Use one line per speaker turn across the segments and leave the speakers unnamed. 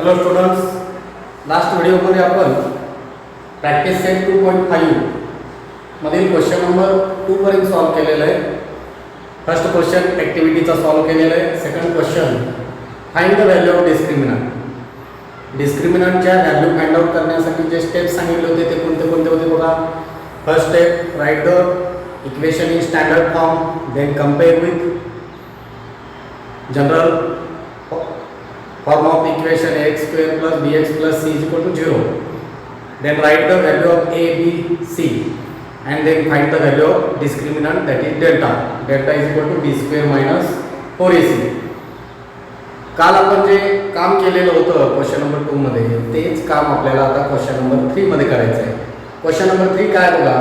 Hello students, last व्हिडिओमध्ये आपण practice set 2.5 मधील क्वेश्चन नंबर 2 पर्यंत सॉल्व केलेलं आहे. फर्स्ट क्वेश्चन ॲक्टिव्हिटीचा सॉल्व केलेला आहे. Second question find the value of discriminant. डिस्क्रिमिनंटच्या व्हॅल्यू फाइंड आउट करण्यासाठी जे स्टेप्स सांगितले होते ते कोणते कोणते होते बघा. First step, write the equation in standard form, then compare with general form of equation ax square plus bx plus c is equal to 0. Then write the value of a, b, c and then find the value of discriminant, that is delta. Delta is equal to b square minus 4ac. काल आपण जे काम केलेलं होतं question number 2 मध्ये तेच काम आपल्याला आता क्वेश्चन नंबर 3 मध्ये करायचं आहे. क्वेश्चन नंबर 3 काय बघा,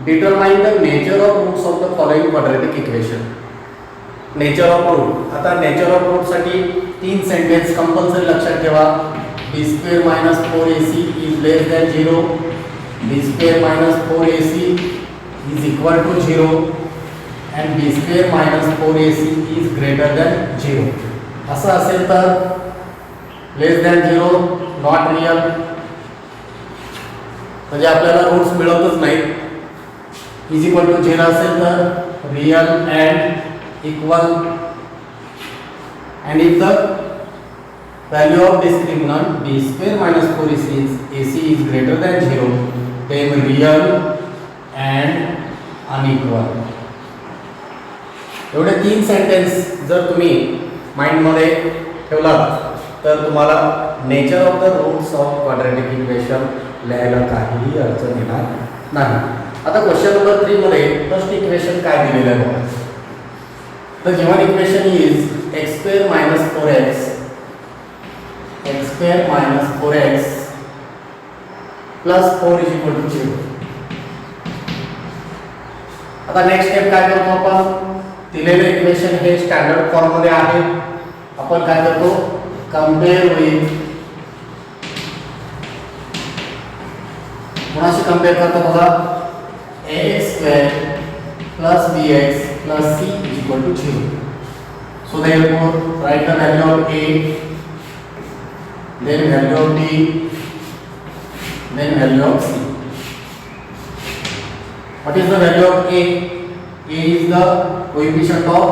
determine the nature of roots of the following quadratic equation. Nature of root. आता नेचर ऑफ रूट साठी 3 सेंटेन्स कंपल्सरी लक्षात ठेवा. b square minus 4ac is less than 0, b square minus 4ac is equal to 0 and b square minus 4ac is greater than 0. असं असेल तर लेस than 0 not real, म्हणजे आपल्याला roots मिळतच नाहीत. इज इक्वल टू 0 असेल तर real and equal, and if the value of discriminant b square minus 4ac is greater than 0, then real and unequal. एवढे 3 सेंटेन्स जर तुम्ही माइंड मध्ये ठेवलात तर तुम्हाला nature of the roots of quadratic equation लिहायला काहीही अडचण येणार नाही. आता क्वेश्चन नंबर 3 मध्ये फर्स्ट इक्वेशन काय दिलेलं आहे बघा. The given equation is x square minus 4x plus 4 is equal to 0. आता नेक्स्ट स्टेप काय करतो आपण, दिलेले इक्वेशन हे स्टँडर्ड फॉर्म मध्ये आहे. आपण काय करतो, कंपेअर विथ, कोणाशी कंपेअर करतो बघा, ax square plus bx plus c is equal to 0. So therefore write the value of a, then value of b, then value of c. What is the value of a? A is the coefficient of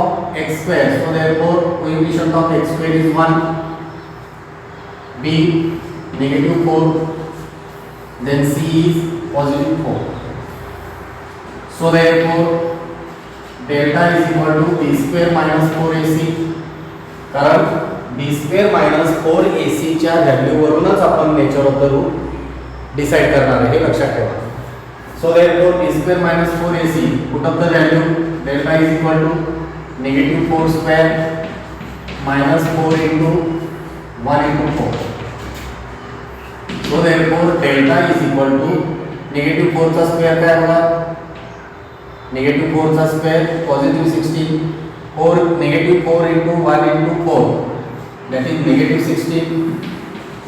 x square, so therefore coefficient of x square is 1. b negative 4, then c is positive 4. So therefore delta is equal to b square minus 4ac. कारण b square minus 4ac च्या value वरूनच आपण nature of the root decide करणार आहे, हे लक्षात ठेवा. So therefore b square minus 4ac, put up the value, delta is equal to negative 4 square minus 4 into 1 into 4. So therefore delta is equal to negative 4 चा square काय होगा, negative 4 चा square positive 16, 4 negative 4 into 1 into 4, that is negative 16.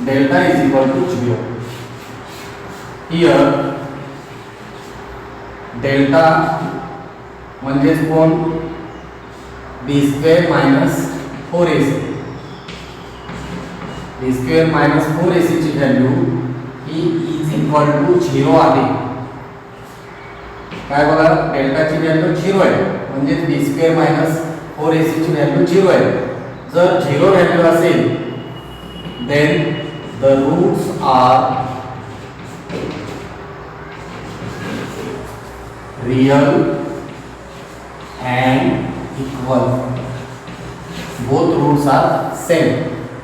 Delta is equal to 0. Here delta म्हणजेच कोण, b square minus 4ac. b square minus 4ac ची value he is equal to 0 आहे. काय बघा, डेल्टा ची व्हॅल्यू 0 आहे, म्हणजे b स्क्वेअर मायनस 4ac ची व्हॅल्यू 0 आहे. जर 0 व्हॅल्यू असेल then the roots are real and equal. Both roots are same,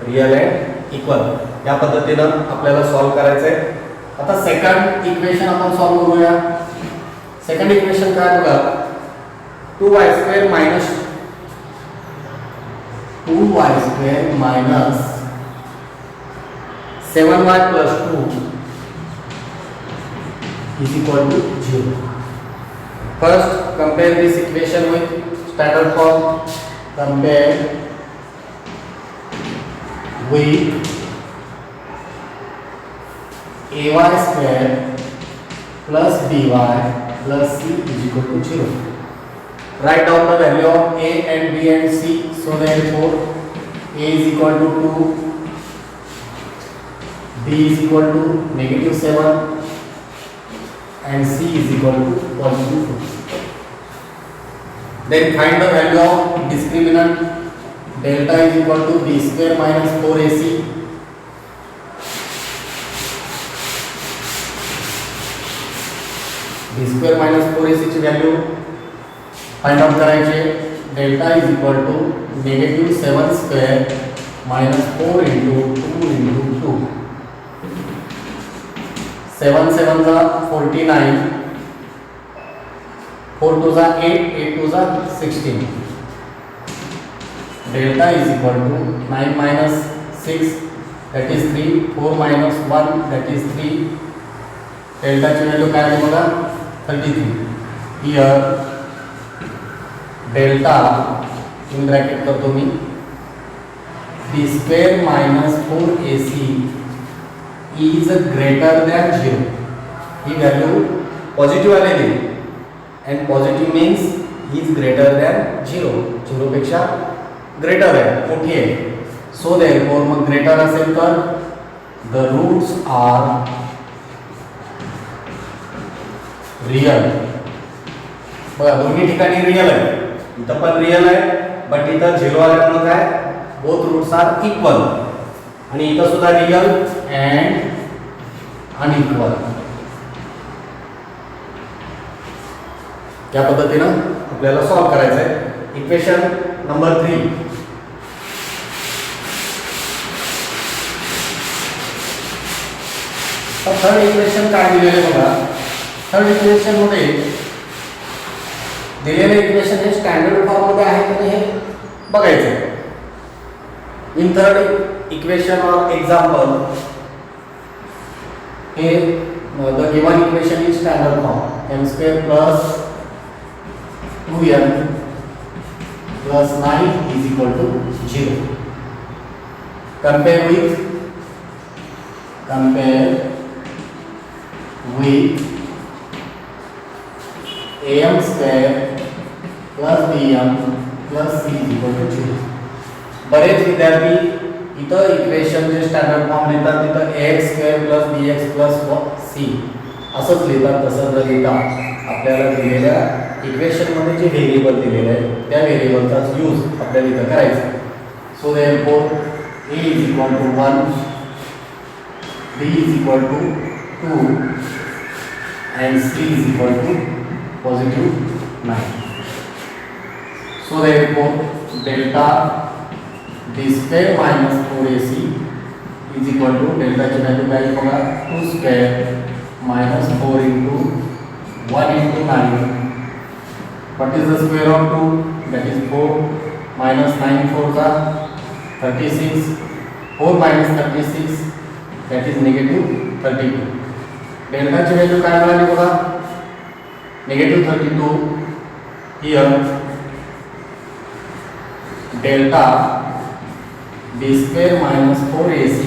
real and equal. या पद्धतीनं आपल्याला सॉल्व करायचं आहे. आता सेकंड इक्वेशन आपण सॉल्व करूया. सेकंड इक्वेशन काय बघा, 2y square minus 7y plus 2 is equal to 0. First compare this equation with standard form. Compare with ay square plus by plus c is equal to 0. Write down the value of a and b and c. So therefore a is equal to 2, B is equal to -7 and C is equal to +2. Then find the value of discriminant. Delta is equal to B square minus 4AC. B square minus 4AC ची value find out करायची. Delta is equal to -7 square minus 4 into 2 into 2. 7 7 जा 49. 4 2 जा 8, 8 2 जा 16. Delta is equal to 9 minus 6, that is 3. 4 minus 1, that is 3. Delta ची value काय आहे बघा 33. Here delta in bracket करतो मी b square minus 4ac is greater than 0. He value positive आलेली and positive means is greater than 0. 0 पेक्षा greater आहे, मोठी आहे. सो therefore मग ग्रेटर असेल तर the roots are real. बघा दोन्ही ठिकाणी रियल आहे. इथं पण रियल आहे बट इथं 0 आल्यामुळे काय both roots are equal. आणि इथं सुद्धा रियल and unequal. त्या पद्धतीनं आपल्याला सॉल्व करायचं आहे. Equation number 3. थर्ड इक्वेशन काय दिलेले बघा. थर्ड इक्वेशन मध्ये दिलेले इक्वेशन हे स्टँडर्ड फॉर्म मध्ये आहे की नाही हे बघायचं. इन थर्ड इक्वेशन और एग्जांपल हे the given equation is standard form m square plus 2n plus 9 is equal to 0. Compare with am square plus bm plus c is equal to 0. बरेच विद्यार्थी इथं इक्वेशन जे स्टँडर्ड फॉर्म लिहितात तिथं ax square plus bx plus c असंच लिहितात. तसं जर लिहिता आपल्याला दिलेल्या इक्वेशन मध्ये जे व्हेरिएबल दिलेले आहे त्या व्हेरिएबलचाच यूज आपल्याला इथं करायचा. So therefore a is equal to 1, b is equal to 2 and c is equal to +9. So therefore delta b square minus 4ac is equal to delta ची व्हॅल्यू काय बघा 2 square minus 4 into 1 into 9. What is the square of 2? That is 4 minus 9 4 are 36. 4 minus 36 that is -32. Delta ची value काय मिळाली बघा -32. Here delta b square minus 4ac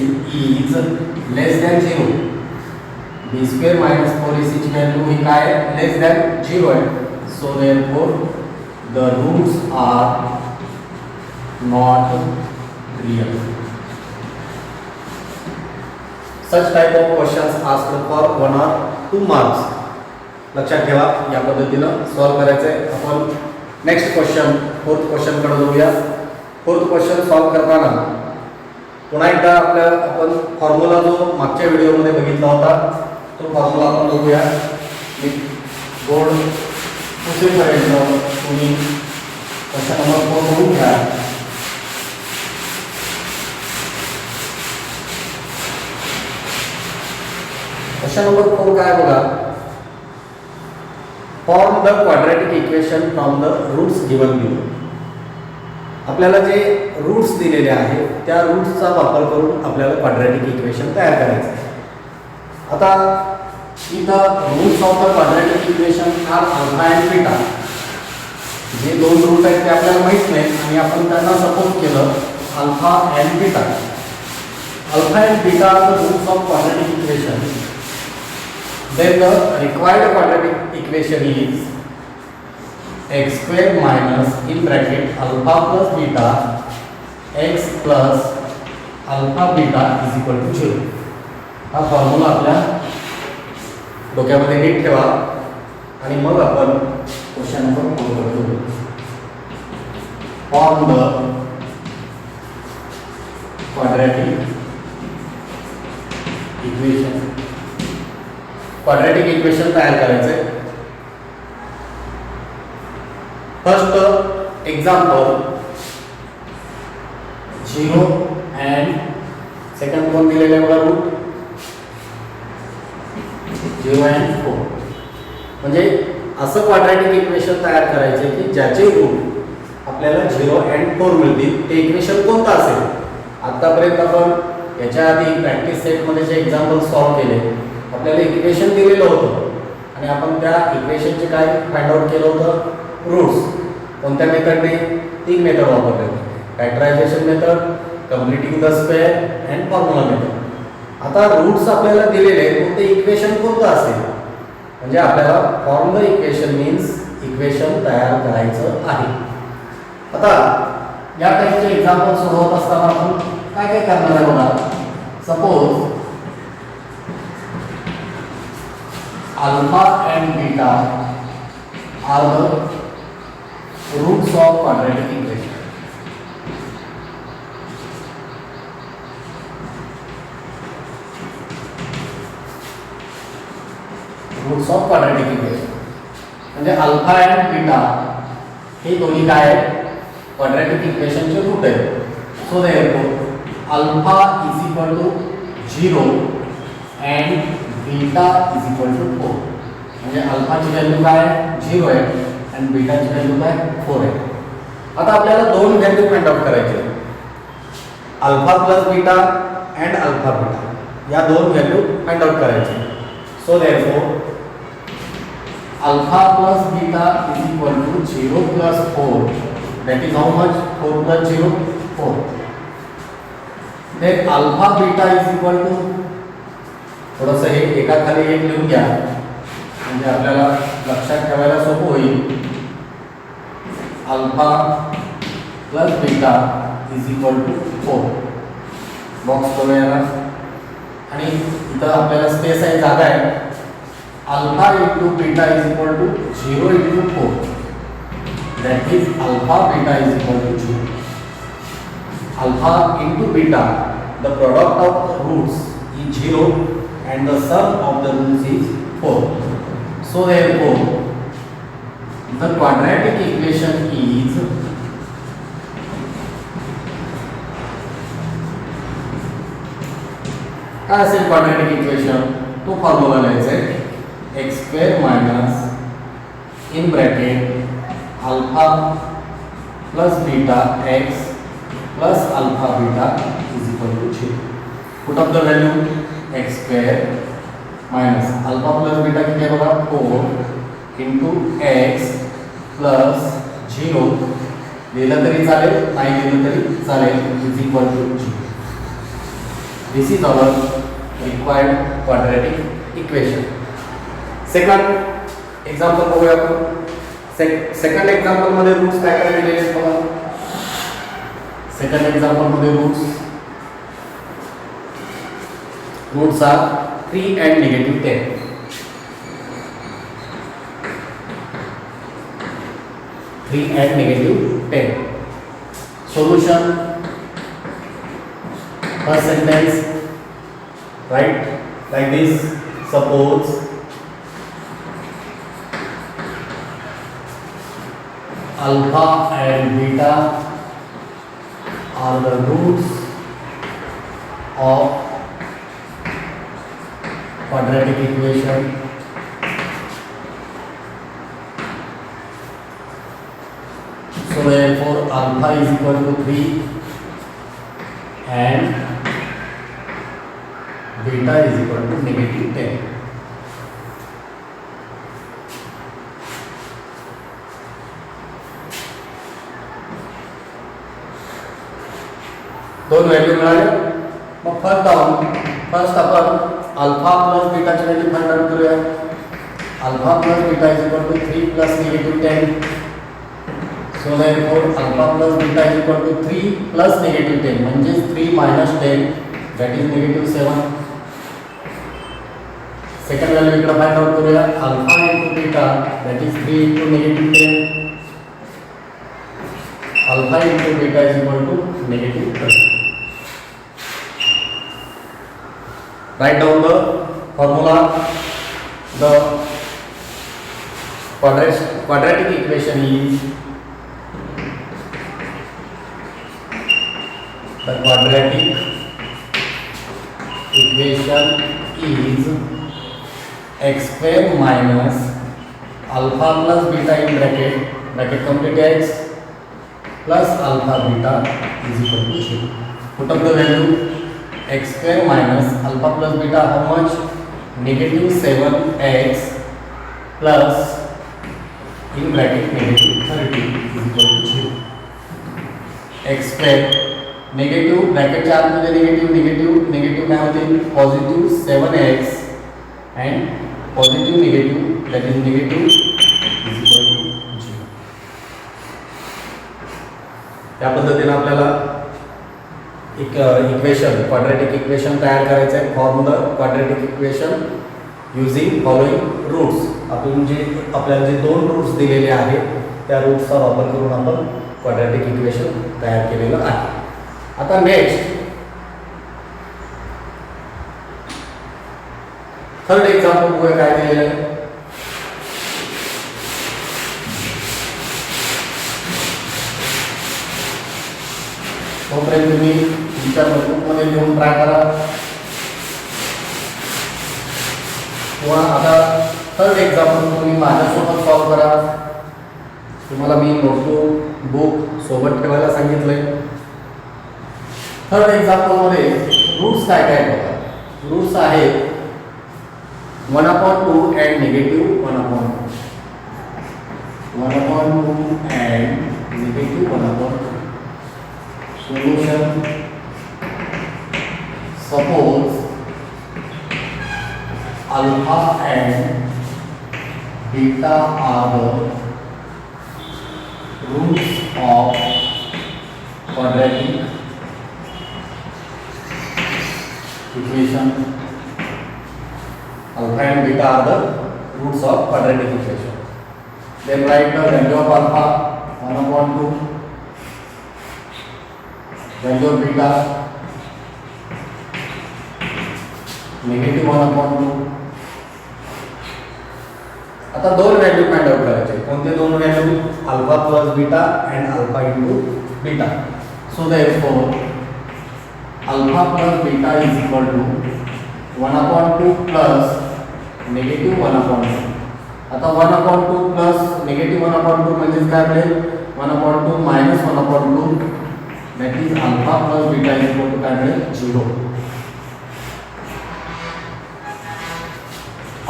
is less than 0. b square minus 4ac ची value ही काय लेस than 0 आहे. So therefore the roots are not real. Such type of questions asked for 1 or 2 marks. लक्षात ठेवा या पद्धतीनं सॉल्व करायचं आहे. आपण नेक्स्ट क्वेश्चन फोर्थ क्वेश्चन कडे जाऊया. फोर्थ क्वेश्चन सॉल्व करताना पुन्हा एकदा आपण फॉर्म्युला जो मागच्या व्हिडिओमध्ये बघितला होता तो फॉर्म्युला आपण बघूया. बोर्ड पुसेपर्यंत तुम्ही क्वेश्चन नंबर 4 बघून घ्या. क्वेश्चन नंबर 4 काय बघा. Form the quadratic equation from the roots given below. आपल्याला जे रूट्स दिलेले आहेत त्या रूट्सचा वापर करून आपल्याला क्वाड्रॅटिक इक्वेशन तयार करायचं आहे. आता इथं roots of the quadratic equation are alpha and beta. जे दोन रूट आहेत ते आपल्याला माहित नाहीत आणि आपण त्यांना सपोज केलं alpha and beta. Alpha and beta are the roots of quadratic equation. Then the required quadratic equation is x square minus in bracket alpha plus beta x plus alpha beta is equal to 0. हा formula आपल्या डोक्यामध्ये नीट ठेवा आणि मग आपण question number 4 करू. Form the quadratic equation. Quadratic equation तयार करायचे. फर्स्ट एक्झाम्पल 0 अँड सेकंड कोण दिलेले आहे बघा रूट 0 अँड 4. म्हणजे असं क्वाड्रॅटिक इक्वेशन तयार करायचे की ज्याचे रूट आपल्याला 0 अँड 4 मिळतील. ते इक्वेशन कोणतं असेल. आतापर्यंत आपण याच्या आधी प्रॅक्टिस सेटमध्ये जे एक्झाम्पल सॉल्व केले आपल्याला इक्वेशन दिलेलं होतं आणि आपण त्या इक्वेशनचे काय फाइंड आउट केलं होतं. रूट्स. कोणत्या मेथडने. 3 मेथड वापरले होते. Factorisation method, completing the square and formula method. आता रूट्स आपल्याला दिलेले आहेत ते इक्वेशन कोणतं असेल. म्हणजे आपल्याला form the equation means equation तयार करायचं आहे. आता या टाइपचे एक्झाम्पल सोडवत असताना आपण काय काय करणार आहे बघा. Suppose alpha and beta are the roots of quadratic equation. Roots of quadratic equation म्हणजे अल्फा अँड बीटा हे दोन्ही काय आहेत. क्वाड्रॅटिक इक्वेशनचे रूट आहेत. So therefore alpha is equal to 0 and beta is equal to 4. म्हणजे अल्फाची व्हॅल्यू काय 0 आहे आणि बीटाची व्हॅल्यू काय 4 आहे. आता आपल्याला दोन व्हॅल्यू फाइंड आउट करायचे. Alpha plus beta and alpha beta या दोन व्हॅल्यू फाइंड आउट करायचे. So therefore alpha plus beta is equal to 0 plus 4. that is how much 4 plus 0 4. then alpha beta is equal to थोडंसं हे एका खाली एक लिहून घ्या म्हणजे आपल्याला लक्षात ठेवायला सोपं होईल. Alpha plus beta is equal to 4. Box करूया आणि इथं आपल्याला स्पेस आहे, जागा आहे. Alpha into beta is equal to 0 into 4. that is alpha beta is equal to 0. Alpha into beta, the product of the roots is 0 and the sum of the roots is 4. So therefore the quadratic equation is काय असेल quadratic equation. तो formula लिहायचा आहे x square minus in bracket alpha plus beta x plus alpha beta is equal to 0. Put up the value x square minus alpha plus beta किती आहे बघा 4 into x plus 0 लिहिलं तरी चालेल नाही लिहिलं तरी चालेल is equal to 0. This is our required quadratic equation. Second example बघूया आपण. सेकंड एक्झाम्पल मध्ये रूट्स काय काय दिलेले आहेत बघा. सेकंड एक्झाम्पल मध्ये roots R 3 and -10. 3 and -10. Solution. First sentence right like this. Suppose alpha and beta are the roots of quadratic equation. So therefore alpha is equal to 3 and beta is equal to -10. दोन value मिळाले. मग first आपण alpha plus बीटाची value find out करूया. Alpha plus beta is equal to 3 plus -10. So therefore alpha plus beta is equal to 3 plus -10 म्हणजे 3 - 10 that is -7. Second value इकडे find out करूया. Alpha into beta that is 3 into negative 10. Alpha into beta is equal to negative 30. Write down the formula. The quadratic equation is x square minus alpha plus beta in bracket complete x plus alpha beta is equal to 0. Put up the value. X square minus alpha plus beta how much? Negative 7x plus in bracket negative 30 is equal to 0. X square negative bracket च्या आतमध्ये negative काय होते? Positive 7x and positive negative that is negative is equal to 0. त्या पद्धतीने आपल्याला एक equation quadratic equation तयार करायचं आहे. Form the quadratic equation using following roots. आपल्याला जे दोन रूट्स दिलेले आहेत त्या रूट्सचा वापर करून आपण क्वाड्रॅटिक इक्वेशन तयार केलेलं आहे. आता नेक्स्ट थर्ड एक्झाम्पल बघूया काय दिलेलं आहे. तोपर्यंत तुम्ही तुमच्या नोटबुकमध्ये लिहून ट्राय करा किंवा आता थर्ड एक्झाम्पल तुम्ही माझ्यासोबत सॉल्व करा. तुम्हाला मी नोटबुक बुक सोबत ठेवायला सांगितलंय. थर्ड एक्झाम्पलमध्ये रूट्स काय काय बघा. रूट्स आहेत 1/2 and negative 1/2. 1/2 and negative 1/2. Solution. Suppose alpha and beta are the roots of quadratic equation. Alpha and beta are the roots of quadratic equation. Then write the value of alpha 1/2. Value of beta negative 1/2. आता दोन value find out करायचे. कोणते दोन value? Alpha plus beta and alpha into beta. So therefore alpha plus beta is equal to 1/2 plus negative 1/2. आता 1/2 plus negative 1/2 म्हणजे काय मिळेल? 1/2 minus 1/2 that is alpha plus beta is equal to काय मिळेल? 0.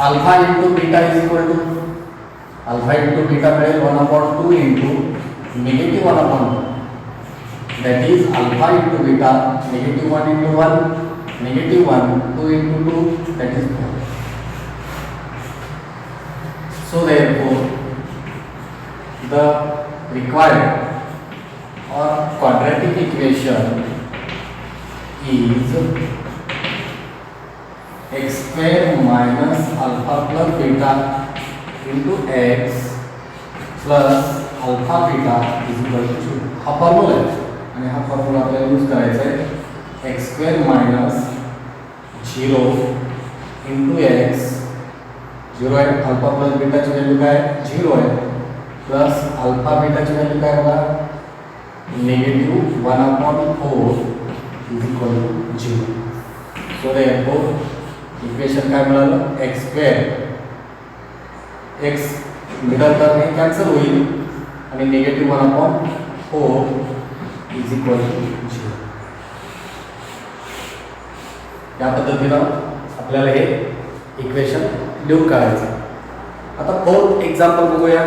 Alpha into beta is equal to alpha into beta मिळेल 1/2 into negative 1/2 that is alpha into beta negative 1 into 1 negative 1 2 into 2 that is 4. So therefore the required or quadratic equation is x square minus alpha plus beta into x plus alpha beta is equal to 0. हा formula आहे आणि हा formula आपल्याला use करायचा आहे. x square minus 0 into x 0 आहे. Alpha plus बीटाची value काय? 0 आहे. प्लस अल्फा बीटाची व्हॅल्यू काय बघा? negative 1/4 is equal to 0. So therefore equation काय मिळालं? x square x middle term हे कॅन्सल होईल आणि negative 1/4 is equal to 0. या पद्धतीनं आपल्याला हे इक्वेशन लिहून काढायचं. आता फोर्थ एक्झाम्पल बघूया.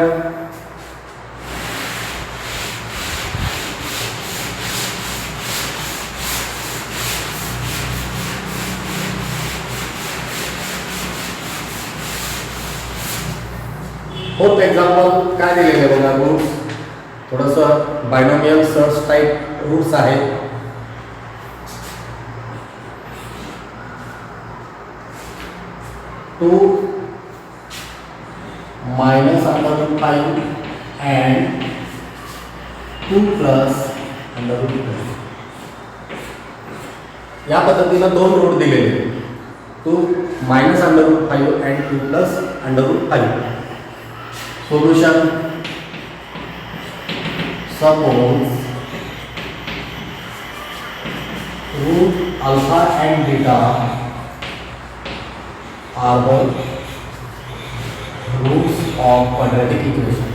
फोर्थ एक्झाम्पल काय दिलेले बघा. रूट्स थोडंसं बायनोमियल सर्च टाइप रूट्स आहेत. 2 minus under root 5 and 2 plus under root 5. या पद्धतीने दोन रूट दिलेले 2 minus under root 5 and 2 plus under root 5. Solution: suppose root alpha and beta are the roots of quadratic equation.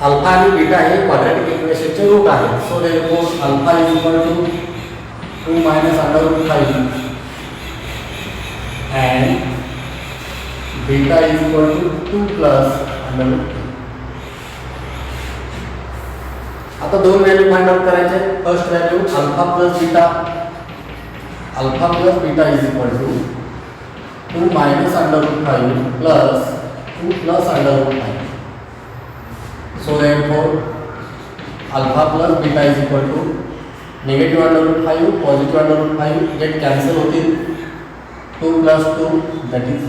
Alpha आणि beta हे quadratic इक्वेशनचे root आहेत. So therefore alpha is equal to 2 minus under root 5 and beta is equal to 2 plus under root 5. आता दोन value find out करायचे. First value alpha plus beta. Alpha plus beta is equal to 2 minus under root 5 plus 2 plus under root 5. So therefore alpha plus beta is equal to negative under root 5 positive under root 5 get cancel होतील. 2 plus 2 that is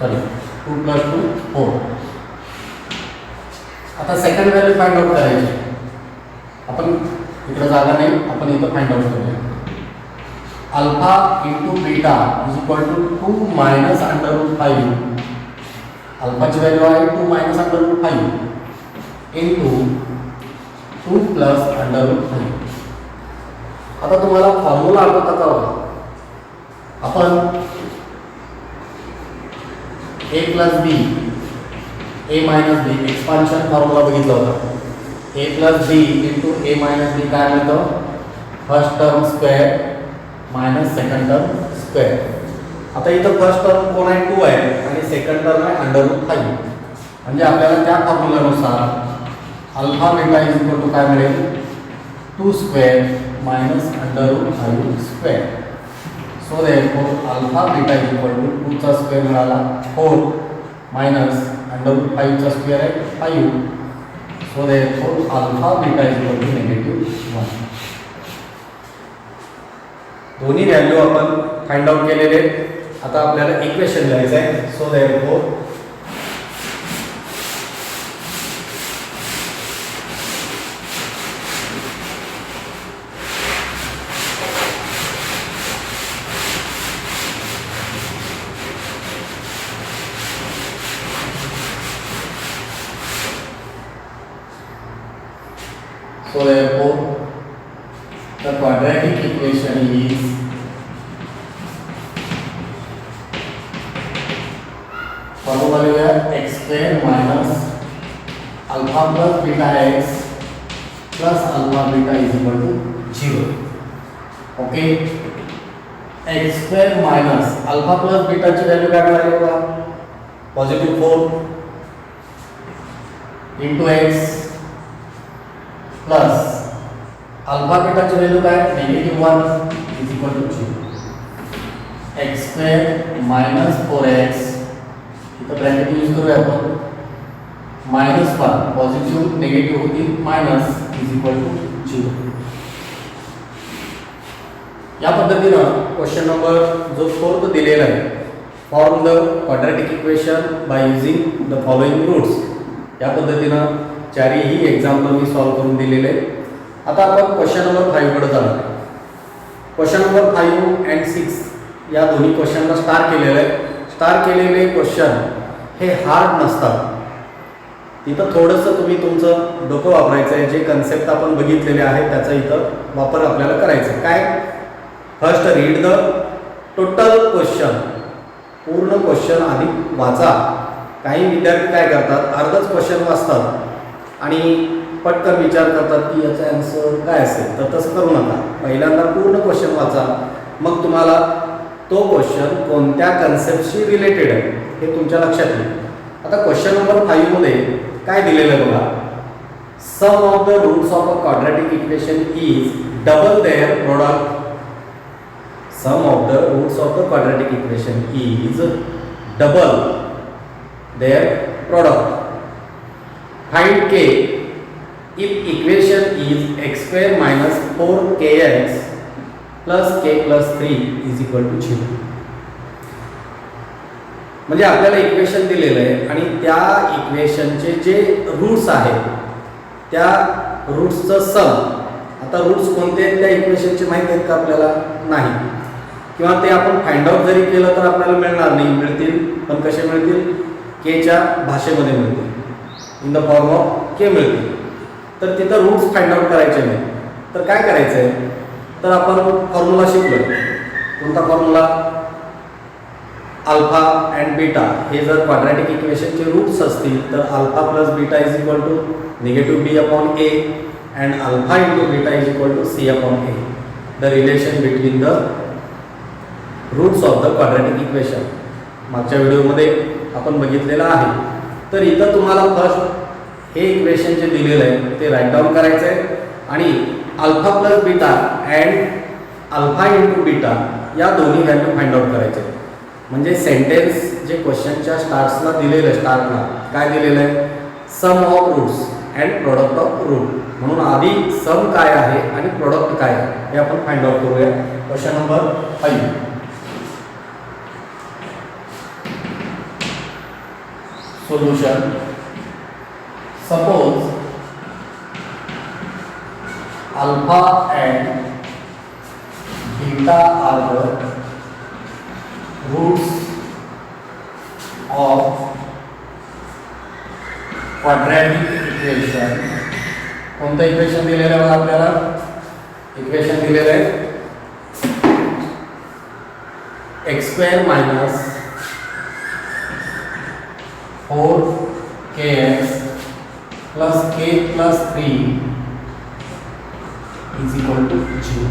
2 plus 2 4. आता second value find out करायची. आपण इकडे जागा नाही, आपण इथं find out करूया. Alpha into beta is equal to 2 minus under root 5. अल्फाची व्हॅल्यू आहे 2 minus under root 5 into 2 plus under root 5. आता तुम्हाला फॉर्म्युला आठवता का बघा. आपण a plus b a minus b expansion formula बघितला होता. a plus b into a minus b काय मिळतं? First term square minus second term square. आता इथं फर्स्ट टर्म कोण आहे 2 आहे आणि सेकंड टर्म आहे अंडर रूट 5. म्हणजे आपल्याला त्या फॉर्म्युलानुसार alpha beta is equal to काय मिळेल? 2 square minus under root 5 square. So therefore alpha beta is equal to 2 चा स्क्वेअर मिळाला 4 मायनस अंडर रूट 5 चा स्क्वेअर आहे 5. So therefore alpha beta is equal to negative 1. दोन्ही व्हॅल्यू आपण find out केलेले. आता आपल्याला इक्वेशन लिहायचं आहे. So therefore the quadratic equation is formula x square minus alpha plus beta x plus alpha beta is equal to 0. Okay, x square minus alpha plus beta ची value काय मिळाली बघा? Positive 4 into x plus alpha beta ची value काय? Negative 1 is equal to 0. x square minus 4x इथं bracket use करूया आपण. Minus 1 positive negative होतील मायनस इज इक्वल टू 0. या पद्धतीनं क्वेश्चन नंबर जो 4 दिलेला आहे, form the quadratic equation by using the following roots. या पद्धतीनं चारही एक्झाम्पल मी सॉल्व करून दिलेले. आता आपण क्वेश्चन नंबर 5 कडे जाणार आहे. क्वेश्चन नंबर 5 and 6 या दोन्ही क्वेश्चनला स्टार केलेलं आहे. स्टार केलेले क्वेश्चन हे हार्ड नसतात. तिथं थोडंसं तुम्ही तुमचं डोकं वापरायचं आहे. जे कन्सेप्ट आपण बघितलेले आहे त्याचा इथं वापर आपल्याला करायचा आहे. काय? First read the total question. पूर्ण क्वेश्चन आधी वाचा. काही विद्यार्थी काय करतात, अर्धच क्वेश्चन वाचतात आणि पटकन विचार करतात की याचा आन्सर काय असेल. तर तसं करू नका. पहिल्यांदा पूर्ण क्वेश्चन वाचा, मग तुम्हाला तो क्वेश्चन कोणत्या कन्सेप्टशी रिलेटेड आहे हे तुमच्या लक्षात येईल. आता क्वेश्चन नंबर 5 मध्ये काय दिलेलं बघा. Sum of the roots of a quadratic equation is double their product. Sum of the roots of the quadratic equation is double their product. Find k if equation is x square minus 4kx plus k plus 3 is equal to 0. म्हणजे आपल्याला equation दिलेलं आहे आणि त्या इक्वेशनचे जे roots आहेत त्या रूट्सचं सम, आता रूट्स कोणते आहेत त्या इक्वेशनचे माहीत आहेत का आपल्याला? नाही, किंवा ते आपण फाइंड आउट जरी केलं तर आपल्याला मिळणार नाही. मिळतील पण कसे मिळतील? केच्या भाषेमध्ये मिळतील, इन द फॉर्म ऑफ के मिळतील. तर तिथं रूट्स फाइंड आउट करायचे नाही. तर काय करायचं आहे? तर आपण फॉर्म्युला शिकलो. कोणता फॉर्म्युला? अल्फा अँड बीटा हे जर क्वाड्रॅटिक इक्वेशनचे रूट्स असतील तर alpha plus beta is equal to negative B upon A and alpha into beta is equal to C upon a. The relation between the roots of the quadratic equation मागच्या व्हिडिओमध्ये आपण बघितलेलं आहे. तर इथं तुम्हाला फर्स्ट हे इक्वेशन जे दिलेलं आहे ते राईट डाऊन करायचं आहे आणि alpha plus beta and alpha into beta या दोन्ही व्हॅल्यू फाइंड आउट करायचे. म्हणजे सेंटेन्स जे क्वेश्चनच्या स्टार्ट्सला दिलेलं, स्टार्टला काय दिलेलं आहे? Sum of roots and product of root. म्हणून आधी सम काय आहे आणि प्रोडक्ट काय आहे हे आपण फाइंड आउट करूया. Question number 5. Solution. Suppose alpha and beta are the roots of quadratic equation. कोणतं इक्वेशन दिलेलं आहे आपल्याला? इक्वेशन दिलेलं आहे x square minus 4kx plus k plus 3 is equal to 0.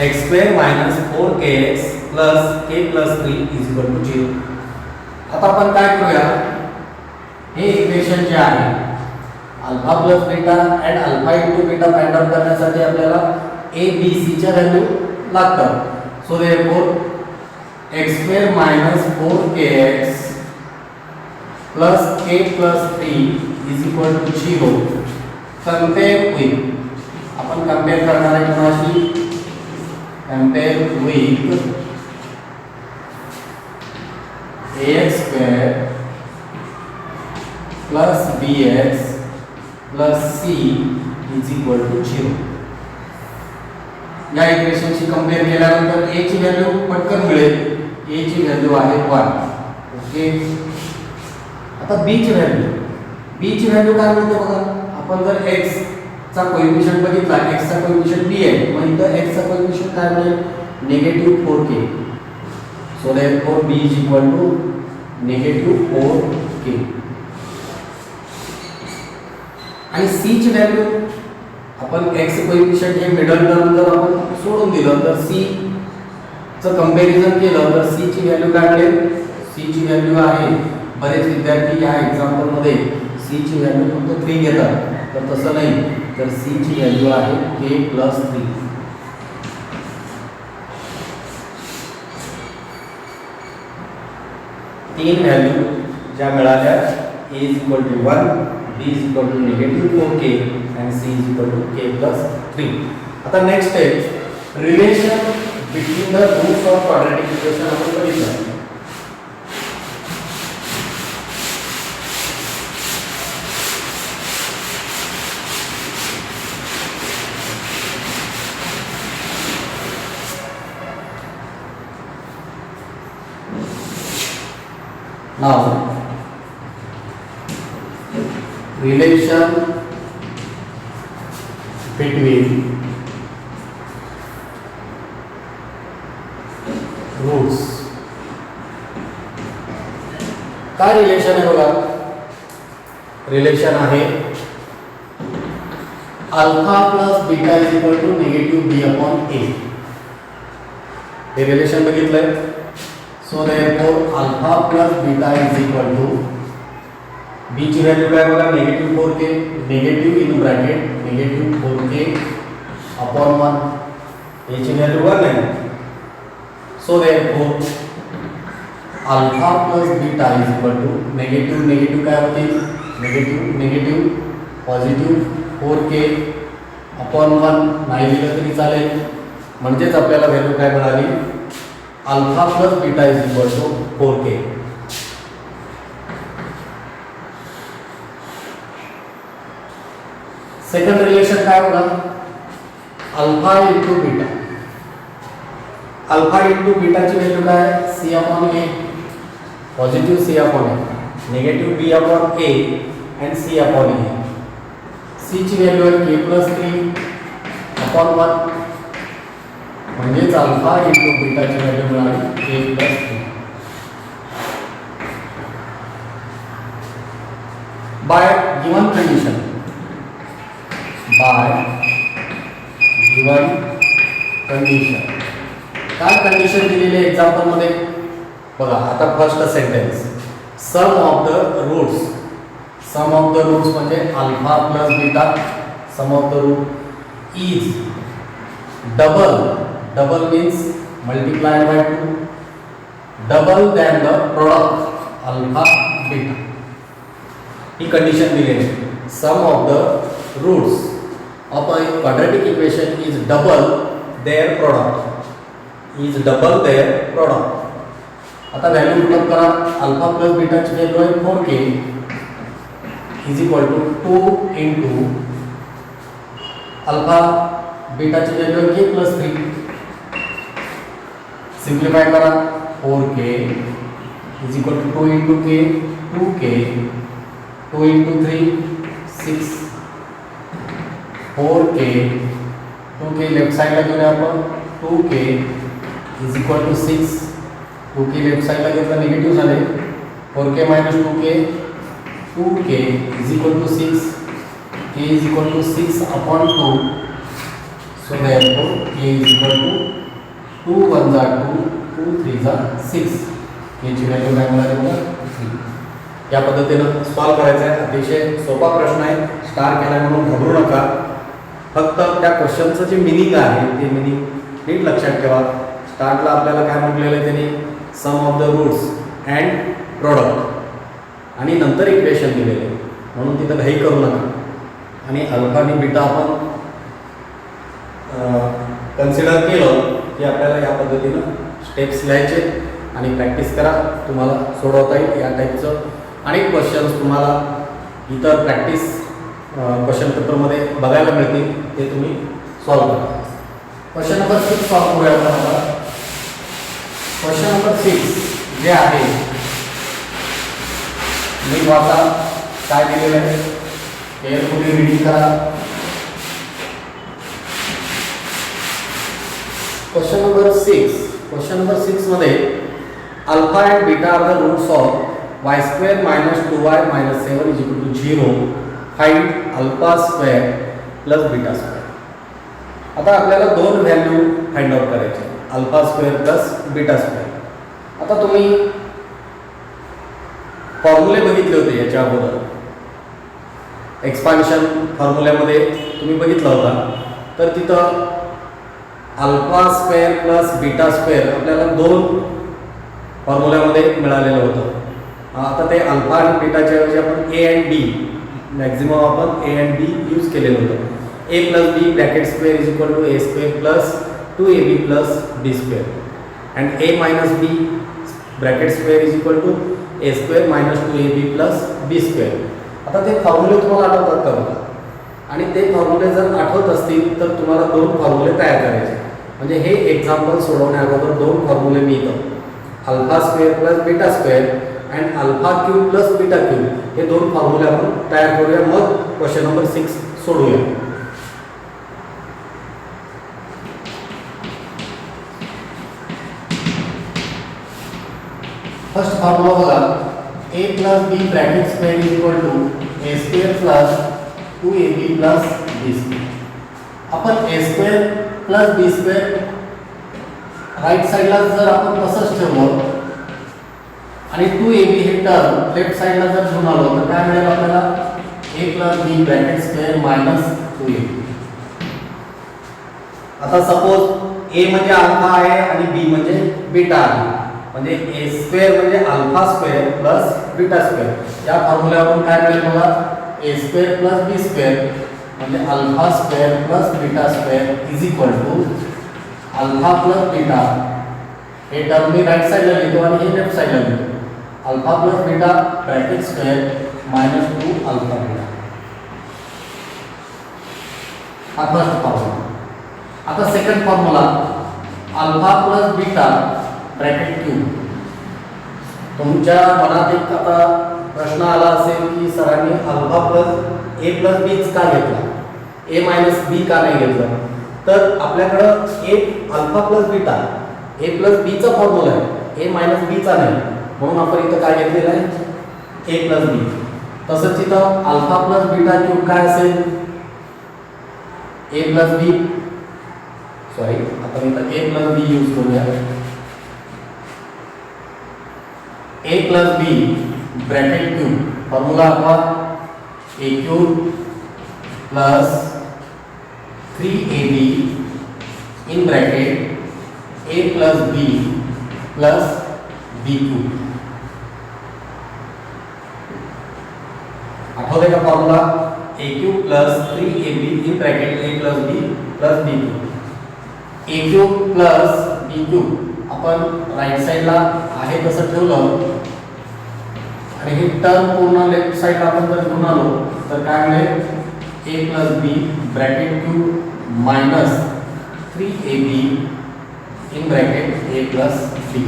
x square minus 4kx plus k plus 3 is equal to 0. आता आपण काय करूया? हे इक्वेशन जे आहे alpha plus beta and alpha into beta find out करण्यासाठी आपल्याला a b c च्या व्हॅल्यू लागतात. So therefore x square minus 4kx plus k plus 3 is equal to 0 compare with, आपण कंपेअर करणार आहे कोणाशी? compare with ax square plus bx plus c is equal to 0. या इक्वेशनशी compare केल्यानंतर a ची value पटकन मिळेल. a ची व्हॅल्यू आहे 1. ओके. आता b ची व्हॅल्यू काय म्हणते बघा. आपण जर x चा कोएफिशिएंट बघितला, x चा कोएफिशिएंट b आहे, मग इथं x चा कोएफिशिएंट काय मिळेल? Negative 4k. So therefore b is equal to negative 4k. आणि c ची व्हॅल्यू आपण x कोएफिशिएंट हे मिडल टर्म जर आपण सोडून दिलं तर c चं कंपॅरिझन केलं तर c ची व्हॅल्यू काय मिळेल? c ची व्हॅल्यू आहे, बरेच विद्यार्थी या एक्झाम्पल मध्ये c ची व्हॅल्यू फक्त 3 घेतात, तर तसं नाही. तर c ची व्हॅल्यू आहे k plus 3. तीन व्हॅल्यू ज्या मिळाल्या a is equal to 1, b is equal to negative 4k and c is equal to k plus 3. आता next step relation between the roots of quadratic equation आपण बघितलं. Now, relation between roots. काय relation आहे बघा? Relation आहे alpha plus beta is equal to negative B upon a. हे relation बघितलंय. So therefore alpha plus beta is equal to b ची value काय बघा? Negative 4k, negative in bracket negative 4k upon 1. a ची value 1 आहे. So therefore alpha plus beta is equal to negative काय होतील? Negative positive 4k upon 1 नाही दिलं तरी चालेल. म्हणजेच आपल्याला व्हॅल्यू काय मिळाली, alpha plus beta is equal to 4k. Second relation काय होणार, alpha into beta. Alpha into बीटाची व्हॅल्यू काय, c upon a, positive c upon a, negative B upon A and c upon a. C ची value आहे k plus 3 upon 1, म्हणजेच alpha into बीटाची value मिळाली k plus 3. By given condition, by given condition. काय condition दिलेली आहे example मध्ये बघा. आता first sentence, sum of the roots. Sum of the roots म्हणजे alpha plus beta, sum of the root is double, double means multiply by 2, double than the product alpha beta. ही condition दिलेली आहे. Sum of the roots of a quadratic equation is double their product, is double their product. आता value put करा. Alpha plus बीटाची value आहे 4k is equal to 2 into alpha बीटाची value आहे k plus 3. Simplify करा. 4k is equal to 2 into k, 2k, 2 into 3 6, 4k, 2k left साइडला घेऊया आपण, 2k is equal to 6, 2k left साइडला घेतला निगेटिव्ह झाले, 4k minus 2k, 2k is equal to 6, k is equal to 6 upon 2. So therefore k is equal to 2 1 जा 2, 2 3 जा 6. k ची value काय मिळाली बघा 3. या पद्धतीनं सॉल्व करायचं आहे. अतिशय सोपा प्रश्न आहे, स्टार केला म्हणून घाबरू नका. फक्त त्या क्वेश्चनचं जे मिनिंग आहे ते मिनिंग नीट लक्षात ठेवा. स्टार्टला आपल्याला काय म्हटलेलं आहे त्यांनी, sum of the roots and product, आणि नंतर इक्वेशन दिलेले, म्हणून तिथं घाई करू नका. आणि अल्फा आणि बीटा आपण कन्सिडर केलं की आपल्याला या पद्धतीनं स्टेप्स लिहायचे आणि प्रॅक्टिस करा. तुम्हाला सोडवता येईल. या टाईपचं अनेक क्वेश्चन्स तुम्हाला इतर प्रॅक्टिस क्वेश्चन पेपरमध्ये बघायला मिळतील, ते तुम्ही सॉल्व करा. क्वेश्चन नंबर 6 सॉल्व करूया आपण. क्वेश्चन नंबर 6 जे आहे, मी वाचा काय दिलेलं आहे, केअरफुली रीडिंग करा. क्वेश्चन नंबर 6, क्वेश्चन नंबर 6 मध्ये alpha and beta are the roots of y square minus 2y minus 7 is equal to 0. Find alpha square plus beta square. आता आपल्याला दोन व्हॅल्यू फाइंड आउट करायचे, alpha square plus beta square. आता तुम्ही फॉर्म्युले बघितले होते याच्या अगोदर, एक्सपान्शन फॉर्म्युल्यामध्ये तुम्ही बघितला होता. तर तिथं alpha square plus beta square आपल्याला दोन फॉर्म्युल्यामध्ये मिळालेलं होतं. आता ते अल्फा आणि बीटाच्या ऐवजी आपण ए अँड बी, मॅक्झिमम आपण ए अँड बी यूज केलेलं होतं. A plus B bracket square is equal to A square plus 2ab plus B square and a minus b bracket square is equal to A square minus 2ab plus B square. आता ते फॉर्म्युले तुम्हाला आठवतात का बघा, आणि ते फॉर्म्युले जर आठवत असतील तर तुम्हाला दोन फॉर्म्युले तयार करायचे. म्हणजे हे एक्झाम्पल सोडवण्याअगोदर दोन फॉर्म्युले मी इथं, alpha square plus beta square and alpha cube plus beta cube, हे दोन फॉर्म्युले आपण तयार करूया. मग क्वेश्चन नंबर 6 सोडूया. फर्स्ट फॉर्म्युला बघा, a plus B bracket square is equal to A square plus 2ab plus B square. आपण A square plus B square right साईडला जर आपण तसंच ठेवलं आणि 2ab हे टर्म लेफ्ट साईडला जर घेऊन आलो तर काय मिळेल आपल्याला, a plus B bracket square minus 2ab. आता सपोज a म्हणजे अल्फा आहे आणि b म्हणजे बीटा आहे. म्हणजे ए स्क्वेअर म्हणजे alpha square plus beta square. या फॉर्म्युल्यावरून काय मिळेल बघा, A square plus B square म्हणजे alpha square plus beta square is equal to alpha plus beta. हे टर्म मी राईट साइडला लिहितो आणि हे लेफ्ट साइडला लिहितो. Alpha plus beta bracket square minus 2 alpha beta. हा फर्स्ट फॉर्म्युला. आता second formula alpha plus beta bracket cube. तुमच्या मनात एक आता प्रश्न आला असेल की सरांनी अल्फा प्लस ए प्लस बी का घेतला, ए मायनस बी का नाही घेतलं. तर आपल्याकडं एक alpha plus beta a plus b चा फॉर्म्युला आहे, ए मायनस बी चा नाही, म्हणून आपण इथं काय घेतलेलं आहे, ए प्लस बी. तसंच इथं अल्फा प्लस बीटा क्यूब काय असेल, ए प्लस बी, सॉरी आपण इथं ए प्लस बी यूज करूया. A plus B bracket cube formula आपला A cube plus 3ab in bracket A plus B plus B cube. आठवते का formula, A cube plus 3ab in bracket A plus B plus B cube. A cube plus B cube आपण right साइडला आहे तसं ठेवलं आणि ही term पूर्ण left साइडला आपण जर घेऊन आलो तर काय मिळेल, A plus B bracket cube minus 3ab in bracket A plus B.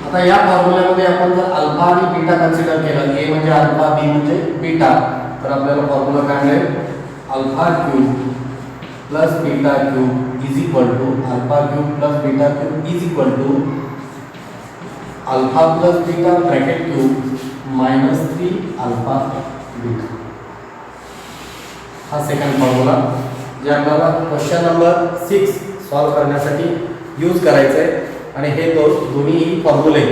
आता या फॉर्म्युल्यामध्ये आपण जर अल्फा आणि बीटा कन्सिडर केलं, ए म्हणजे अल्फा बी म्हणजे बीटा, तर आपल्याला फॉर्म्युला काय मिळेल, alpha cube plus beta cube is equal to alpha cube plus beta cube is equal to alpha plus beta bracket cube minus 3 alpha beta. हा सेकंड फॉर्म्युला जे आपल्याला क्वेश्चन नंबर 6 सॉल्व करण्यासाठी use करायचं आहे. आणि हे दोन्ही फॉर्म्युले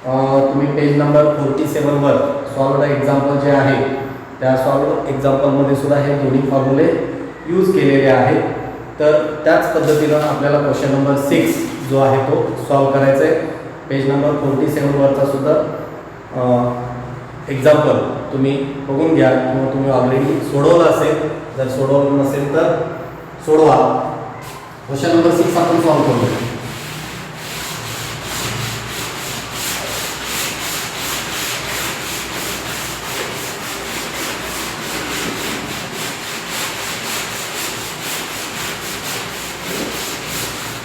तुम्ही पेज नंबर 47 वर सॉल्व्ड एक्झाम्पल जे आहे त्या सॉल्व्ड एक्झाम्पलमध्ये सुद्धा हे दोन्ही फॉर्म्युले यूज केलेले आहेत. तर त्याच पद्धतीनं आपल्याला क्वेश्चन नंबर 6 जो आहे तो सॉल्व करायचा आहे. पेज नंबर 47 वरचा सुद्धा एक्झाम्पल तुम्ही बघून घ्या किंवा तुम्ही ऑलरेडी सोडवलं असेल, जर सोडवलं नसेल तर सोडवा. क्वेश्चन नंबर 6 आपण सॉल्व करूया.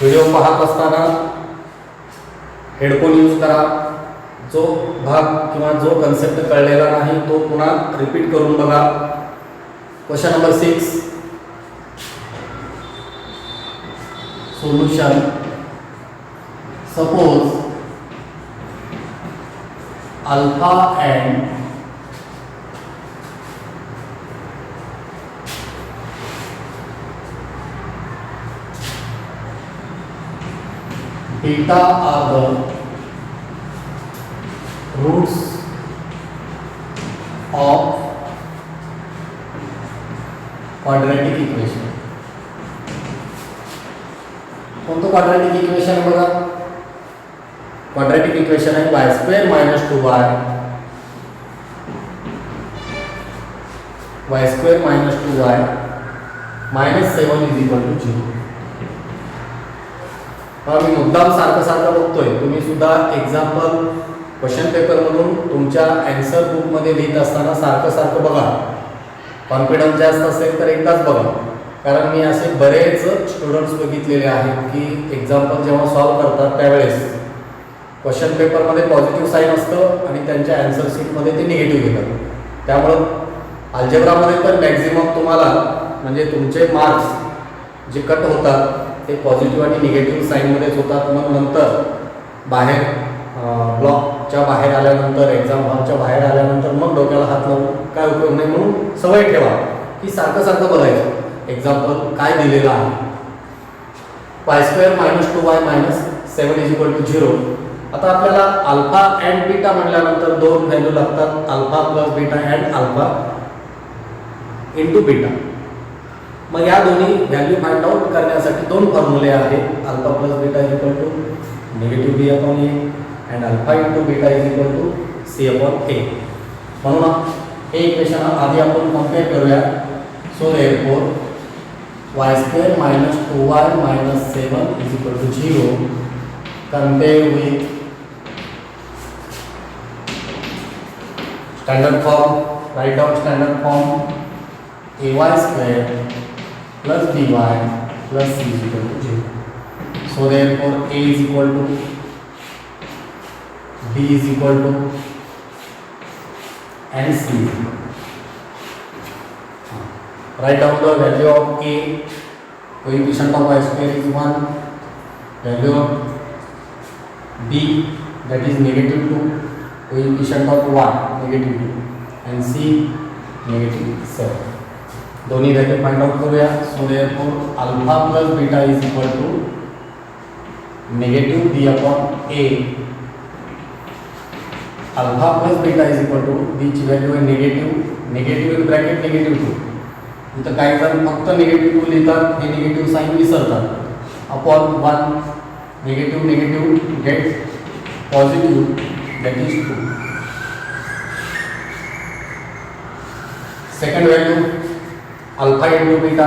व्हिडिओ पाहत असताना हेडफोन यूज करा. जो भाग किंवा जो कन्सेप्ट कळलेला नाही तो पुन्हा रिपीट करून बघा. Question number 6 solution. Suppose alpha and beta are the roots of quadratic equation. कोणतं क्वाड्रॅटिक इक्वेशन आहे बघा, क्वाड्रॅटिक इक्वेशन आहे y square minus 2y y square minus 2y minus 7 is equal to 0. मी मुद्दाम सारखं सारखं बघतोय, तुम्ही सुद्धा एक्झाम्पल क्वेश्चन पेपरमधून तुमच्या ॲन्सर बुकमध्ये लिहित असताना सारखं सारखं बघा. कॉन्फिडन्स जास्त असेल तर एकदाच बघा, कारण मी असे बरेच स्टुडंट्स बघितलेले आहेत की एक्झाम्पल जेव्हा सॉल्व करतात त्यावेळेस क्वेश्चन पेपरमध्ये पॉझिटिव्ह साईन असतं आणि त्यांच्या ॲन्सर शीटमध्ये ते निगेटिव्ह घेतात. त्यामुळं अल्जेब्रामध्ये तर मॅक्झिमम तुम्हाला म्हणजे तुमचे मार्क्स जे कट होतात ते पॉझिटिव्ह आणि निगेटिव्ह साईनमध्येच होतात. मग नंतर बाहेर ब्लॉकच्या बाहेर आल्यानंतर, एक्झाम हॉलच्या बाहेर आल्यानंतर मग डोक्याला हात लावून काय उपयोग नाही, म्हणून सवय ठेवा की सारखं सारखं बघायचं एक्झाम्पल काय दिलेलं आहे. y square minus 2y minus 7 is equal to 0. आता आपल्याला अल्फा अँड बीटा म्हटल्यानंतर दोन व्हॅल्यू लागतात, alpha plus beta and alpha into beta. मग या दोन्ही व्हॅल्यू फाइंड आउट करण्यासाठी दोन फॉर्म्युले आहेत. Alpha plus beta is equal to negative B upon A and alpha into beta is equal to C upon A. म्हणून हे इक्वेशन आधी आपण कम्पेअर करूया. So therefore y² minus 2y minus 7 is equal to 0. Compare with standard form. Write down standard form. ay² plus by plus c is equal to 0. So therefore a is equal to b is equal to and c is equal to. Write down the value of a. Coefficient of y² is 1. Value of b, that is negative 2. Coefficient of y negative 2 and c negative 7. दोन्ही value find out करूया. So therefore alpha plus beta is equal to negative B upon A. Alpha plus beta is equal to B ची value आहे negative in bracket negative 2. इथं काही जण फक्त negative 2 लिहितात, हे निगेटिव्ह साइन विसरतात. Upon 1 negative get positive that is 2. Second value alpha into beta.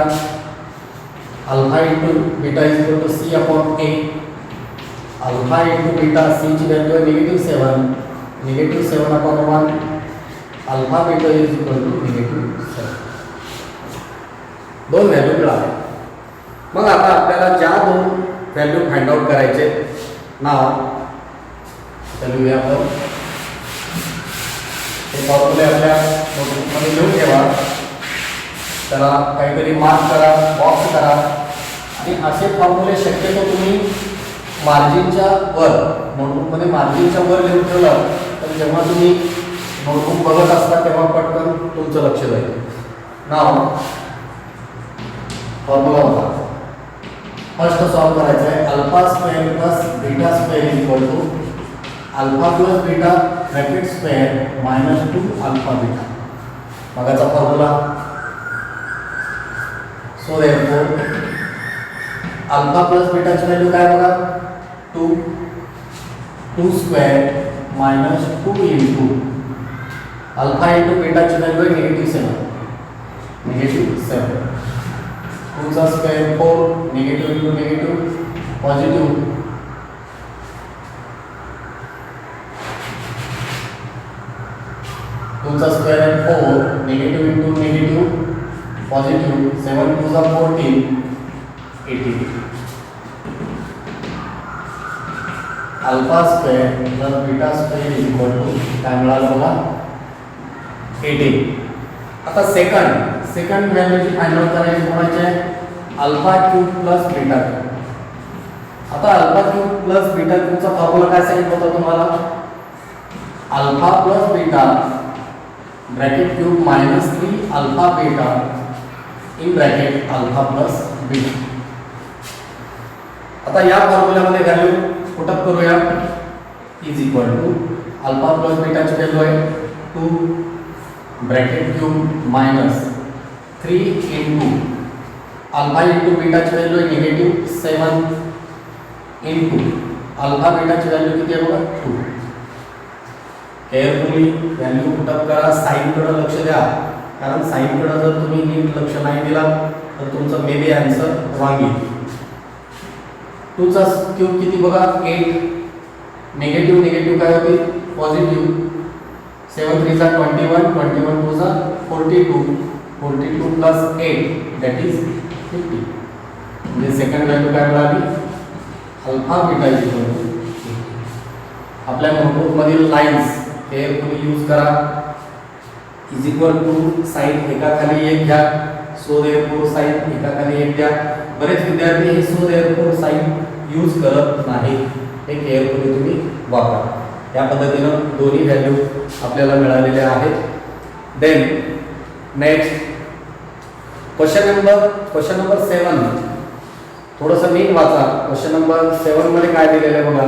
Alpha into beta is equal to C upon A. Alpha into beta C ची value आहे negative 7 upon 1. Alpha beta is equal to negative 7. दोन value मिळाले. मग आता आपल्याला ज्या दोन value find out करायचे नाव लिहूया आपण. हे फॉर्म्युले आपल्या नोटबुकमध्ये लिहून ठेवा. त्याला काहीतरी मार्क करा, बॉक्स करा आणि असे फॉर्म्युले शक्यतो तुम्ही मार्जिनच्या वर, नोटबुकमध्ये मार्जिनच्या वर लिहून ठेवलं तर जेव्हा तुम्ही नोटबुक बघत असता तेव्हा पटकन तुमचं लक्ष जाईल. नाव फॉर्म्युला होता. फर्स्ट सॉल्व करायचं आहे. Alpha square plus beta square is equal to alpha plus beta bracket square minus 2 alpha beta. मगाचा formula. So therefore alpha plus बीटाची व्हॅल्यू काय बघा 2 square minus 2 into alpha into बीटाची व्हॅल्यू आहे negative 7. 2 चा square 4 negative into negative positive. 2 चा square आहे 4 negative into negative positive. 7 2 चा 14 18. Alpha square plus beta square is equal to काय मिळालं बघा 18. आता सेकंड व्हॅल्यूची फाइंड आउट करायची कोणाची आहे alpha cube plus beta cube. आता अल्फा क्यूब प्लस बीटा क्यूबचा फॉर्म्युला काय सांगितलं होतं तुम्हाला. Alpha plus beta bracket cube minus 3 alpha beta in bracket alpha plus beta. आता या फॉर्म्युल्यामध्ये व्हॅल्यू पुटअप करूया. Is equal to alpha plus बीटाची व्हॅल्यू आहे 2 bracket cube minus 3 into alpha into बीटाची व्हॅल्यू आहे निगेटिव्ह 7 इंटू अल्फा बीटाची value किती आहे बघा 2. केअरफुली व्हॅल्यू पुटअप करा. साईनकडे लक्ष द्या, कारण साईनकडे जर तुम्ही नीट लक्ष नाही दिला तर तुमचं मे बी आन्सर रॉंग येईल. 2 चा क्यूब किती बघा 8. निगेटिव्ह काय होते पॉझिटिव्ह. 7 3 चा 21 21 2 चा 42 प्लस 8 दॅट इज 50. म्हणजे सेकंड व्हॅल्यू काय मिळाली alpha beta is equal to. आपल्या नोटबुक मधील लाईन्स केअरफुली यूज करा. इज इक्वल टू साइन एकाखाली एक घ्या. सो देअरफॉर साइन एकाखाली एक घ्या. बरेच विद्यार्थी हे सो देअरफॉर साइन यूज करत नाही. हे केअरफुली तुम्ही वापरा. या पद्धतीनं दोन्ही व्हॅल्यू आपल्याला मिळालेल्या आहेत. Then next question number 7. थोडंसं नीट वाचा. क्वेश्चन नंबर 7 मध्ये काय दिलेलं आहे बघा.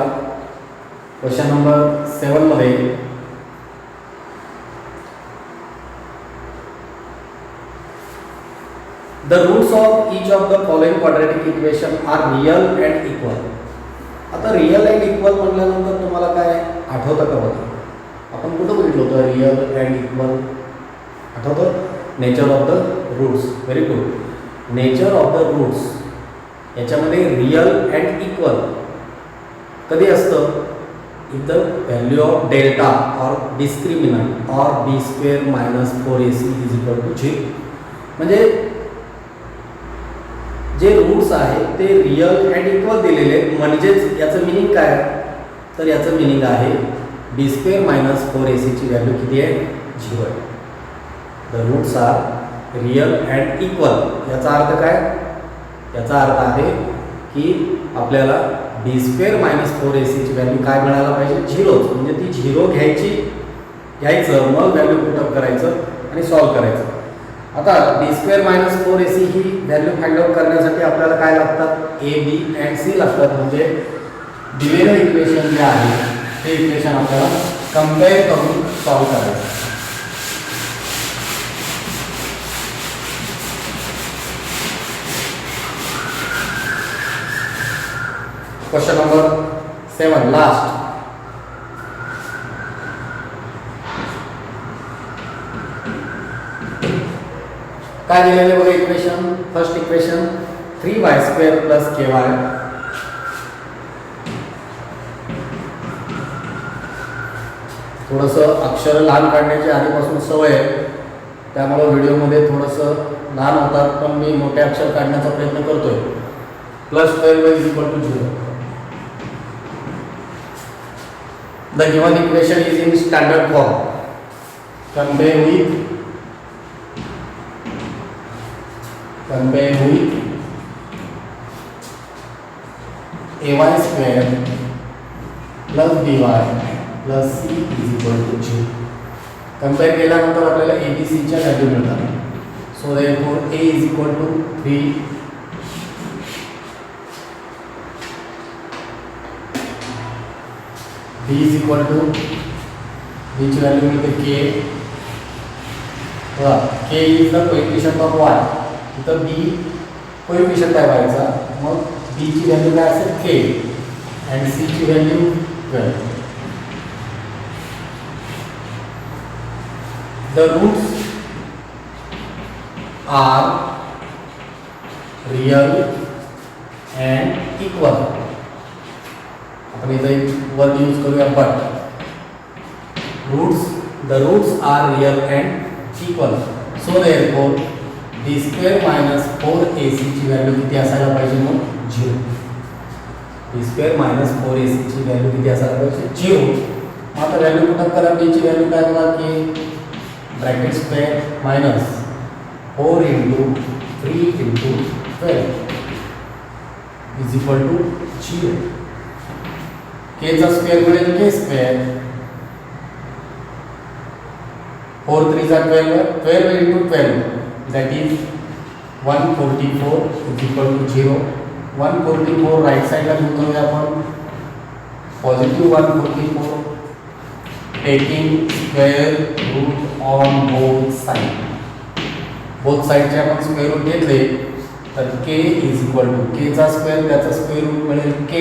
क्वेश्चन नंबर 7 मध्ये the roots of each of the following quadratic equation are real and equal. आता रियल अँड इक्वल म्हटल्यानंतर तुम्हाला काय आठवतं का बघा, आपण कुठं बघितलं होतं रियल अँड इक्वल, आठवतं? Nature of the roots. Very good. Nature of the roots याच्यामध्ये रियल अँड इक्वल कधी असतं? If the value of delta or discriminant or B square minus 4ac is equal to 0. म्हणजे जे roots आहे ते real and equal दिलेले, म्हणजेच याचं मिनिंग काय आहे? तर याचं मिनिंग आहे बी स्क्वेअर मायनस 4ac ची व्हॅल्यू किती आहे? 0 आहे. The roots are real and equal. याचा अर्थ काय? याचा अर्थ आहे की आपल्याला बी स्क्वेअर मायनस 4ac ची व्हॅल्यू काय मिळायला पाहिजे? 0च. म्हणजे ती 0 घ्यायचं, मग व्हॅल्यू पुटअप करायचं आणि सॉल्व करायचं. आता बी स्क्वेअर मायनस 4ac ही व्हॅल्यू फाइंड आउट करण्यासाठी आपल्याला काय लागतात? ए, बी अँड सी लागतात. म्हणजे दिलेलं इक्वेशन जे आहे ते इक्वेशन आपल्याला कम्पेअर करून सॉल्व करायचं. Question number 7 last. काय दिलेले बघा equation. First equation 3y² + ky. थोडंसं अक्षर लहान काढण्याची आधीपासून सवय आहे, त्यामुळं व्हिडिओमध्ये थोडंसं लहान होतात, पण मी मोठे अक्षर काढण्याचा प्रयत्न करतोय. +12y = 0. The given equation is in standard form. Compare with ay² + by + c = 0. Compare केल्यानंतर आपल्याला abc च्या व्हॅल्यू मिळतात. सो देअरफॉर a = 3, b ची व्हॅल्यू मिळते k. k is the coefficient of y. इथं b कोएफिशियंट आहे y चा, मग b ची व्हॅल्यू काय असेल? k आणि c ची value 12. The roots are real and equal. आपण इथं एक वर्ड यूज करूया but. The roots are real and equal. So therefore B square minus 4ac ची व्हॅल्यू किती असायला पाहिजे? मग 0. बी स्क्वेअर मायनस 4ac ची व्हॅल्यू किती असायला पाहिजे? 0. मग आता व्हॅल्यू पुटअप करा. b ची व्हॅल्यू काय बघा की bracket square minus 4 × 3 × 12 is equal to 0. k चा स्क्वेअर मिळेल k². 4 3 = 12. 12 × 12 that is 144 is equal to 0. 144 right साइडला घेऊन करूया आपण. Positive 144 taking square root on both side. Both साइडचे आपण स्क्वेअर रूट घेतले तर k = k चा स्क्वेअर, त्याचा स्क्वेअर रूट मिळेल k.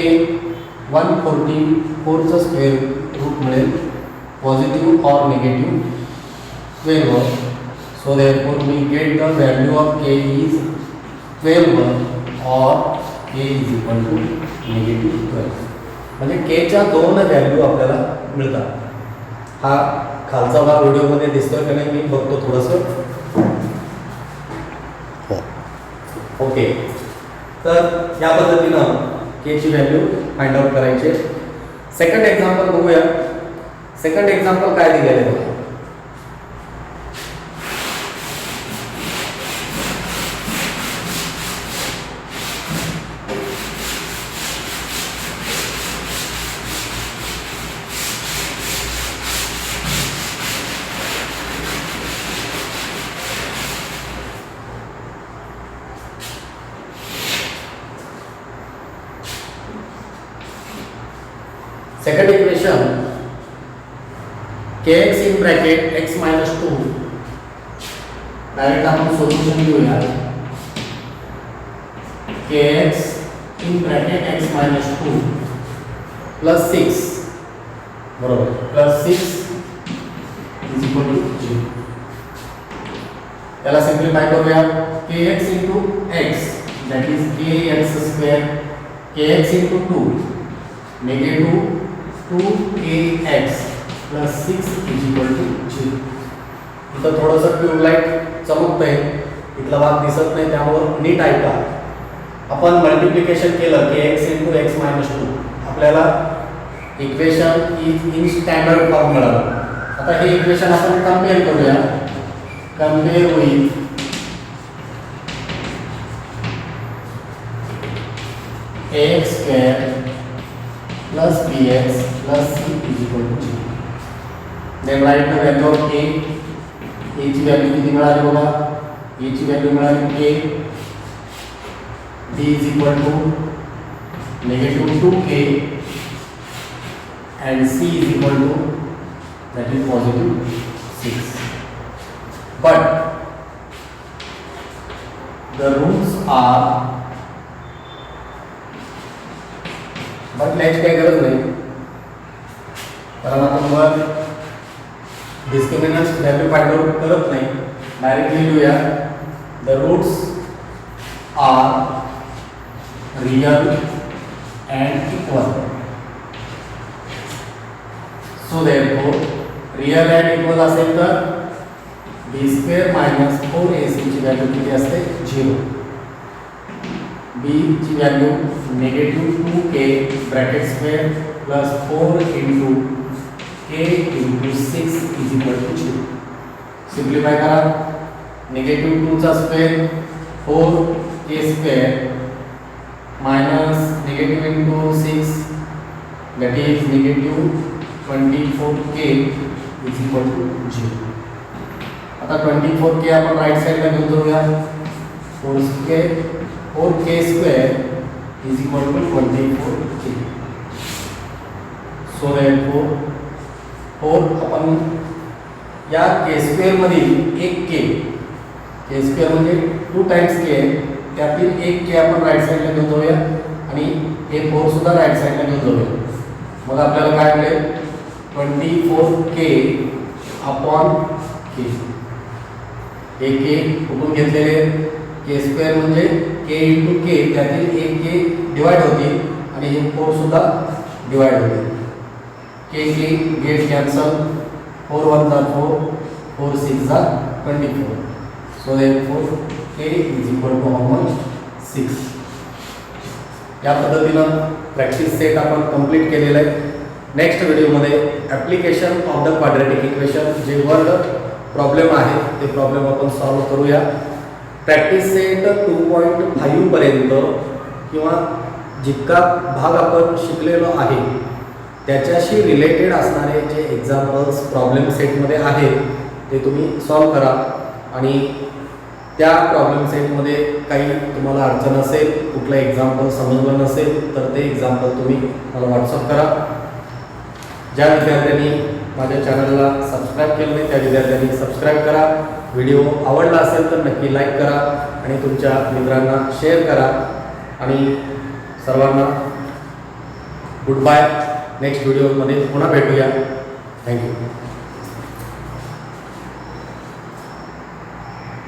144 चा स्क्वेअर रूट मिळेल positive or negative 12. So therefore we get the value of k is 12 or k is equal to -12. म्हणजे k च्या दोन व्हॅल्यू आपल्याला मिळतात. हा खालचा भाग व्हिडिओमध्ये दिसतोय का नाही मी बघतो थोडंसं. ओके, तर या पद्धतीनं k ची व्हॅल्यू फाइंड आउट करायची. सेकंड एक्झाम्पल बघूया. सेकंड एक्झाम्पल काय दिलेलं आहे? Second equation kx in bracket x minus 2 direct आपण सोल्यूशन घेऊया. kx in bracket x minus 2 plus 6 बरोबर plus 6 is equal to 0. त्याला सिंप्लिफाय करूया kx into x that is kx square kx into 2 negative 2kx plus 6 is equal to 0. इथं थोडंसं tubelight चमकतंय, इथला भाग दिसत नाही, त्यामुळे नीट ऐका. आपण मल्टिप्लिकेशन केलं kx into x minus 2 आपल्याला इक्वेशन इन स्टँडर्ड फॉर्म मिळालं. आता हे इक्वेशन आपण कंपेअर करूया. Compare with ax square plus bx plus c is equal to 0. Then write the value of a. a ची व्हॅल्यू किती मिळाली बघा. a ची व्हॅल्यू मिळाली a. b is equal to negative 2k and c is equal to that is positive 6. But the roots are बदलायची काही गरज नाही, कारण आपण मग डिस्क्रिमिनंट व्हॅल्यू फाइंड आउट करत नाही, डायरेक्टली लिहूया. The roots are real and equal. So therefore real and equal असेल तर b स्क्वेअर मायनस 4ac ची व्हॅल्यू किती असते 0. b ची value negative 2k bracket square plus 4 into k into 6 is equal to 0. Simplify करा. negative 2 चा square 4k square minus negative into 6 that is negative 24k is equal to 0. आता 24k आपण right साइडला घेऊन जाऊया. 4k square is equal to 24k. So therefore 4 अपन या k square मधील एक k स्क्वेअर म्हणजे 2 टाइम्स k आहे, त्यातील एक k आपण राइट साइडला घेऊन जाऊया आणि हे 4 सुद्धा राइट साइडला घेऊन जाऊया. मग आपल्याला काय मिळेल 24k अपॉन k. हे k कुठून घेतलेले k स्क्वेअर म्हणजे k into k, त्यातील एक k डिवाइड होतील आणि हे 4 सुद्धा डिवाइड होतील. k get cancel. 4 1 जा 4, 4 6 जा 24. So therefore k is equal to how much 6. या पद्धतीनं प्रॅक्टिस सेट आपण कंप्लीट केलेला आहे. नेक्स्ट व्हिडिओमध्ये application of the quadratic equation, जे वर्ड प्रॉब्लेम आहे ते प्रॉब्लेम आपण सॉल्व करूया. प्रॅक्टिस सेट 2.5 पर्यंत किंवा जितका भाग आपण शिकलेलो आहे त्याच्याशी रिलेटेड असणारे जे एक्झाम्पल्स प्रॉब्लेम सेटमध्ये आहेत ते तुम्ही सॉल्व करा. आणि त्या प्रॉब्लेम सेटमध्ये काही तुम्हाला अडचण असेल, कुठलं एक्झाम्पल समजलं नसेल तर ते एक्झाम्पल तुम्ही मला व्हॉट्सअप करा. ज्या विद्यार्थ्यांनी माझ्या चॅनलला सबस्क्राईब केलं नाही त्या विद्यार्थ्यांनी सबस्क्राईब करा. व्हिडिओ आवडला असेल तर नक्की लाईक करा आणि तुमच्या मित्रांना शेअर करा. आणि सर्वांना गुड बाय. नेक्स्ट व्हिडिओमध्ये पुन्हा भेटूया. थँक्यू.